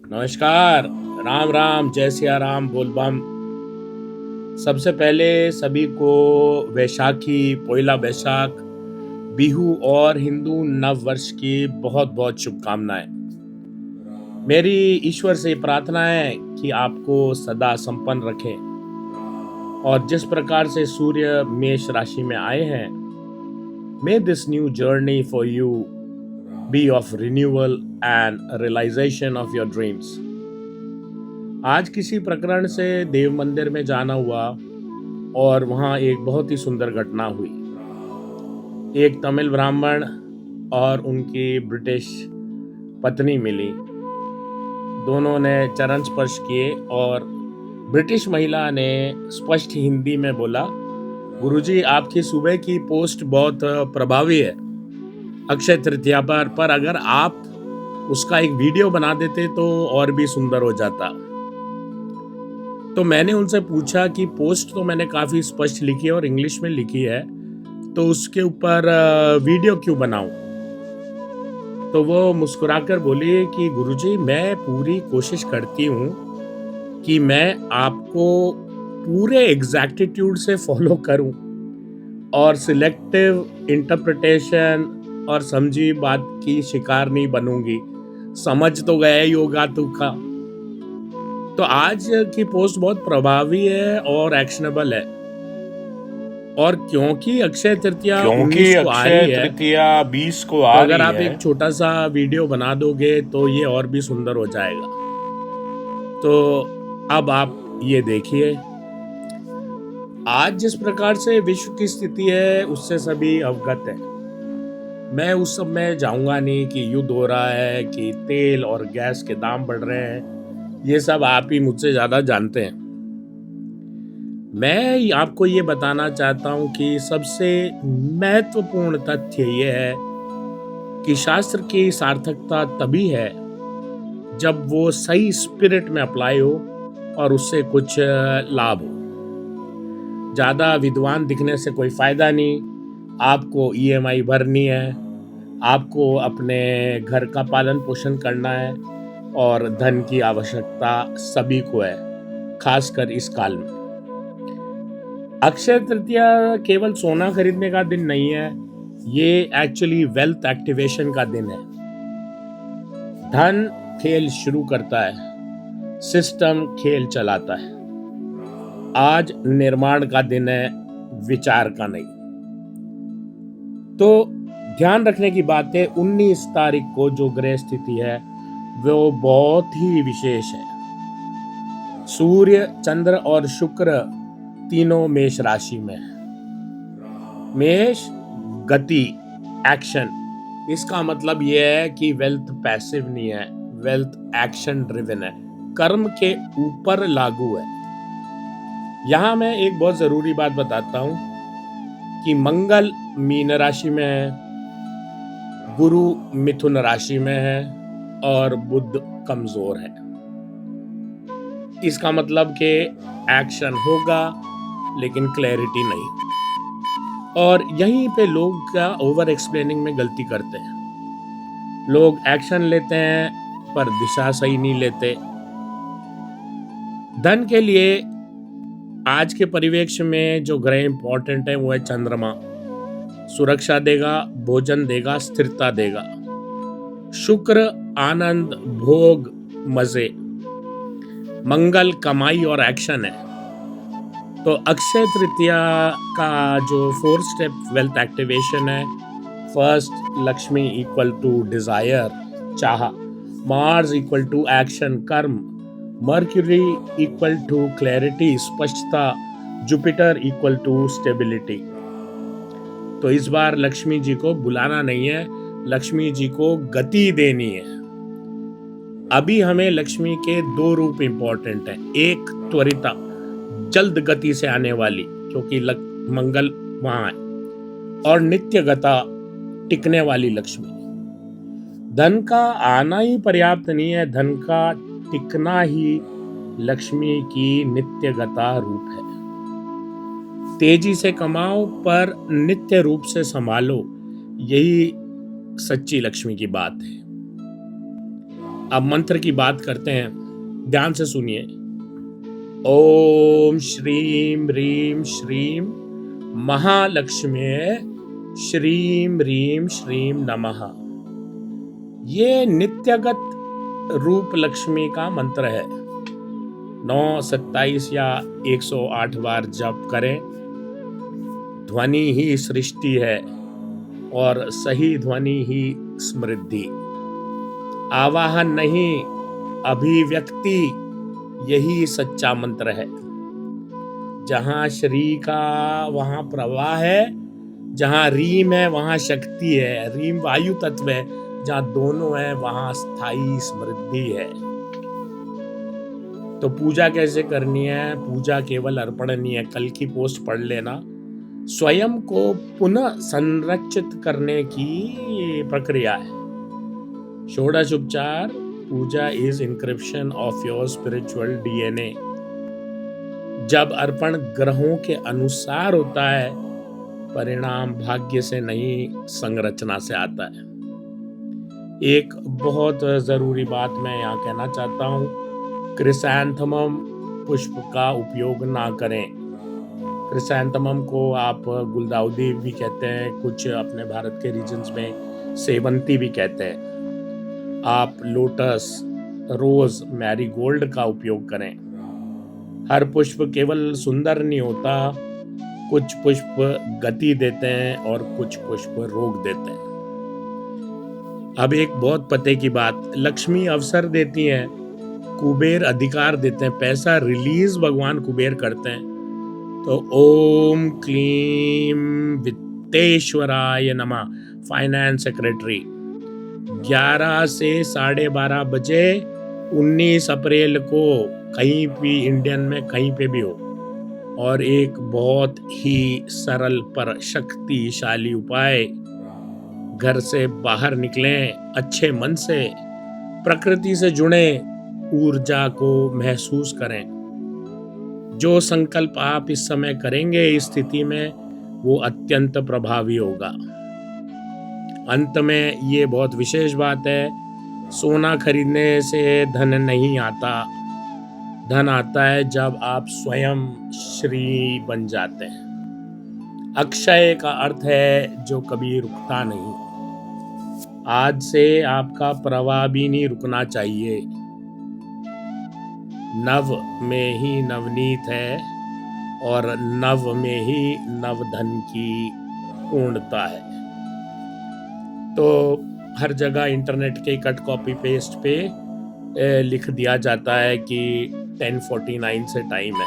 नमस्कार। राम राम, जय सिया राम, बोल बम। सबसे पहले सभी को वैशाखी, पोइला बैसाख, बिहू और हिंदू नव वर्ष की बहुत बहुत शुभकामनाएं। मेरी ईश्वर से प्रार्थना है कि आपको सदा संपन्न रखें और जिस प्रकार से सूर्य मेष राशि में आए हैं, may this new journey for you be of renewal and realisation of your dreams. आज किसी प्रकरण से देव मंदिर में जाना हुआ और वहाँ एक बहुत ही सुंदर घटना हुई। एक तमिल ब्राह्मण और उनकी ब्रिटिश पत्नी मिली। दोनों ने चरण स्पर्श किए और ब्रिटिश महिला ने स्पष्ट हिंदी में बोला, गुरुजी आपकी सुबह की पोस्ट बहुत प्रभावी है अक्षय तृतीया पर अगर आप उसका एक वीडियो बना देते तो और भी सुंदर हो जाता। तो मैंने उनसे पूछा कि पोस्ट तो मैंने काफ़ी स्पष्ट लिखी है और इंग्लिश में लिखी है, तो उसके ऊपर वीडियो क्यों बनाऊं? तो वो मुस्कुराकर बोली कि गुरुजी मैं पूरी कोशिश करती हूँ कि मैं आपको पूरे एग्जैक्टिट्यूड से फॉलो करूं और सिलेक्टिव इंटरप्रिटेशन और समझी बात की शिकार नहीं बनूंगी। समझ तो गया ही होगा तुका। तो आज की पोस्ट बहुत प्रभावी है और एक्शनेबल है, और क्योंकि अक्षय तृतीया 19 को आ रही है, 20 को तो आ अगर रही आप है। एक छोटा सा वीडियो बना दोगे तो ये और भी सुंदर हो जाएगा। तो अब आप ये देखिए, आज जिस प्रकार से विश्व की स्थिति है उससे सभी अवगत हैं। मैं उस सब में जाऊंगा नहीं कि युद्ध हो रहा है, कि तेल और गैस के दाम बढ़ रहे हैं। ये सब आप ही मुझसे ज्यादा जानते हैं। मैं आपको ये बताना चाहता हूं कि सबसे महत्वपूर्ण तथ्य ये है कि शास्त्र की सार्थकता तभी है जब वो सही स्पिरिट में अप्लाई हो और उससे कुछ लाभ हो। ज्यादा विद्वान दिखने से कोई फायदा नहीं। आपको ईएमआई भरनी है, आपको अपने घर का पालन पोषण करना है और धन की आवश्यकता सभी को है, खासकर इस काल में। अक्षय तृतीया केवल सोना खरीदने का दिन नहीं है, ये एक्चुअली वेल्थ एक्टिवेशन का दिन है। धन खेल शुरू करता है, सिस्टम खेल चलाता है। आज निर्माण का दिन है, विचार का नहीं। तो ध्यान रखने की बात है, 19 तारीख को जो ग्रह स्थिति है वो बहुत ही विशेष है। सूर्य, चंद्र और शुक्र तीनों मेष राशि में है। मेष गति, एक्शन। इसका मतलब यह है कि वेल्थ पैसिव नहीं है, वेल्थ एक्शन ड्रिवन है, कर्म के ऊपर लागू है। यहां मैं एक बहुत जरूरी बात बताता हूं कि मंगल मीन राशि में है, गुरु मिथुन राशि में है और बुध कमजोर है। इसका मतलब कि एक्शन होगा लेकिन क्लैरिटी नहीं। और यहीं पे लोग क्या ओवर एक्सप्लेनिंग में गलती करते हैं। लोग एक्शन लेते हैं पर दिशा सही नहीं लेते। धन के लिए आज के परिवेश में जो ग्रह इंपॉर्टेंट है वो है चंद्रमा। सुरक्षा देगा, भोजन देगा, स्थिरता देगा। शुक्र आनंद, भोग, मजे। मंगल कमाई और एक्शन है। तो अक्षय तृतीया का जो 4 स्टेप वेल्थ एक्टिवेशन है, first Lakshmi equal to desire, चाह। मार्स इक्वल टू एक्शन, कर्म। मर्क्यूरी इक्वल टू क्लैरिटी, स्पष्टता। Jupiter equal to stability. तो इस बार लक्ष्मी जी को बुलाना नहीं है, लक्ष्मी जी को गति देनी है। अभी हमें लक्ष्मी के 2 रूप इंपॉर्टेंट है। एक त्वरिता, जल्द गति से आने वाली, क्योंकि मंगल वहां है, और नित्य गता, टिकने वाली लक्ष्मी। धन का आना ही पर्याप्त नहीं है, धन का टिकना ही लक्ष्मी की नित्य गता रूप है। तेजी से कमाओ पर नित्य रूप से संभालो, यही सच्ची लक्ष्मी की बात है। अब मंत्र की बात करते हैं, ध्यान से सुनिए। ओम श्रीम ह्रीम श्रीम महालक्ष्म्ये श्रीम ह्रीम श्रीम नमः। ये नित्यगत रूप लक्ष्मी का मंत्र है। 9, 27 या 108 बार जप करें। ध्वनि ही सृष्टि है और सही ध्वनि ही समृद्धि। आवाहन नहीं, अभिव्यक्ति, यही सच्चा मंत्र है। जहां श्री का वहां प्रवाह है, जहां रीम है वहां शक्ति है। रीम वायु तत्व है, जहां दोनों है वहां स्थायी समृद्धि है। तो पूजा कैसे करनी है? पूजा केवल अर्पण नहीं है, कल की पोस्ट पढ़ लेना। स्वयं को पुनः संरक्षित करने की प्रक्रिया है। षोडश उपचार पूजा is encryption of your spiritual DNA. जब अर्पण ग्रहों के अनुसार होता है, परिणाम भाग्य से नहीं संरचना से आता है। एक बहुत जरूरी बात मैं यहाँ कहना चाहता हूँ, क्रिसैंथेमम पुष्प का उपयोग ना करें। क्रिसैंथेमम को आप गुलदाउदी भी कहते हैं, कुछ अपने भारत के रीजन्स में सेवंती भी कहते हैं। आप लोटस, रोज, मैरीगोल्ड का उपयोग करें। हर पुष्प केवल सुंदर नहीं होता, कुछ पुष्प गति देते हैं और कुछ पुष्प रोक देते हैं। अब एक बहुत पते की बात, लक्ष्मी अवसर देती हैं, कुबेर अधिकार देते हैं। पैसा रिलीज भगवान कुबेर करते हैं। तो ओम क्लीम वित्तेश्वराय नमः, फाइनेंस सेक्रेटरी। 11 से 12:30 बजे 19 अप्रैल को कहीं भी इंडियन में कहीं पे भी हो। और एक बहुत ही सरल पर शक्तिशाली उपाय, घर से बाहर निकलें अच्छे मन से, प्रकृति से जुड़ें, ऊर्जा को महसूस करें। जो संकल्प आप इस समय करेंगे इस स्थिति में, वो अत्यंत प्रभावी होगा। अंत में ये बहुत विशेष बात है, सोना खरीदने से धन नहीं आता। धन आता है जब आप स्वयं श्री बन जाते हैं। अक्षय का अर्थ है जो कभी रुकता नहीं। आज से आपका प्रवाह भी नहीं रुकना चाहिए। नव में ही नवनीत है और नव में ही नवधन की पूर्णता है। तो हर जगह इंटरनेट के कट कॉपी पेस्ट पे लिख दिया जाता है कि 10:49 से टाइम है।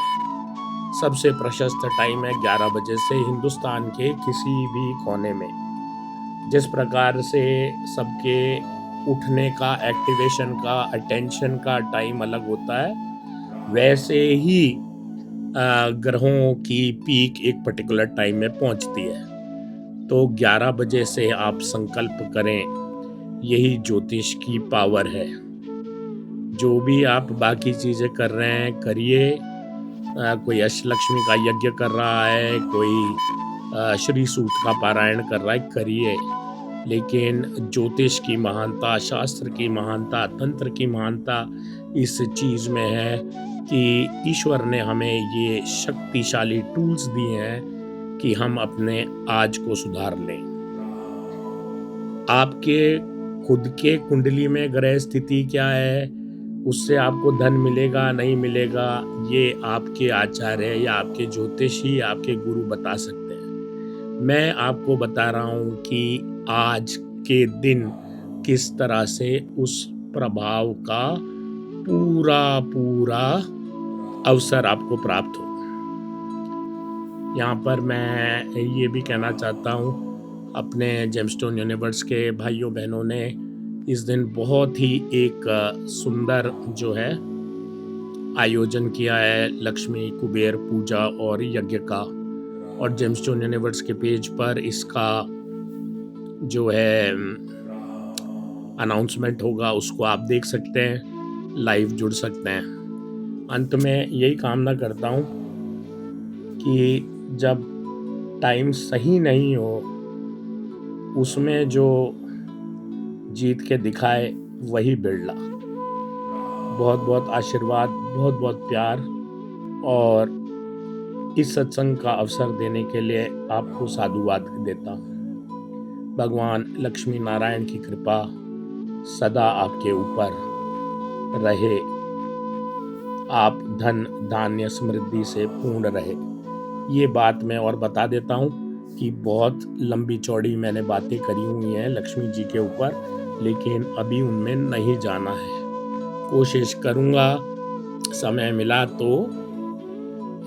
सबसे प्रशस्त टाइम है 11 बजे से, हिंदुस्तान के किसी भी कोने में। जिस प्रकार से सबके उठने का, एक्टिवेशन का, अटेंशन का टाइम अलग होता है, वैसे ही ग्रहों की पीक एक पर्टिकुलर टाइम में पहुंचती है। तो 11 बजे से आप संकल्प करें, यही ज्योतिष की पावर है। जो भी आप बाकी चीजें कर रहे हैं करिए। कोई अष्टलक्ष्मी का यज्ञ कर रहा है, कोई श्री सूक्त का पारायण कर रहा है, करिए। लेकिन ज्योतिष की महानता, शास्त्र की महानता, तंत्र की महानता इस चीज में है कि ईश्वर ने हमें ये शक्तिशाली टूल्स दिए हैं कि हम अपने आज को सुधार लें। आपके खुद के कुंडली में ग्रह स्थिति क्या है, उससे आपको धन मिलेगा नहीं मिलेगा, ये आपके आचार्य या आपके ज्योतिषी, आपके गुरु बता सकते हैं। मैं आपको बता रहा हूँ कि आज के दिन किस तरह से उस प्रभाव का पूरा अवसर आपको प्राप्त हो। यहाँ पर मैं ये भी कहना चाहता हूँ, अपने जेमस्टोन यूनिवर्स के भाइयों बहनों ने इस दिन बहुत ही एक सुंदर जो है आयोजन किया है लक्ष्मी कुबेर पूजा और यज्ञ का। और जेमस्टोन यूनिवर्स के पेज पर इसका जो है अनाउंसमेंट होगा, उसको आप देख सकते हैं, लाइव जुड़ सकते हैं। अंत में यही कामना करता हूँ कि जब टाइम सही नहीं हो, उसमें जो जीत के दिखाए वही बिरला। बहुत बहुत आशीर्वाद, बहुत बहुत प्यार और इस सत्संग का अवसर देने के लिए आपको साधुवाद देता हूँ। भगवान लक्ष्मी नारायण की कृपा सदा आपके ऊपर रहे, आप धन धान्य समृद्धि से पूर्ण रहे। ये बात मैं और बता देता हूँ कि बहुत लंबी चौड़ी मैंने बातें करी हुई हैं लक्ष्मी जी के ऊपर, लेकिन अभी उनमें नहीं जाना है। कोशिश करूँगा समय मिला तो,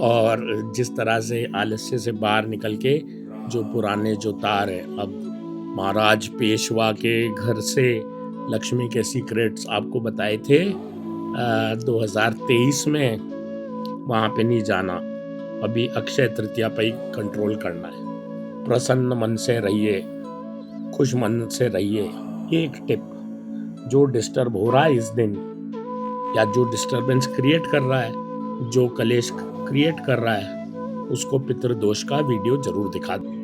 और जिस तरह से आलस्य से बाहर निकल के जो पुराने जो तार है, अब महाराज पेशवा के घर से लक्ष्मी के सीक्रेट्स आपको बताए थे 2023 में, वहाँ पे नहीं जाना। अभी अक्षय तृतीया पे ही कंट्रोल करना है। प्रसन्न मन से रहिए, खुश मन से रहिए। एक टिप, जो डिस्टर्ब हो रहा है इस दिन या जो डिस्टर्बेंस क्रिएट कर रहा है, जो कलेश क्रिएट कर रहा है, उसको पितृदोष का वीडियो जरूर दिखा दें।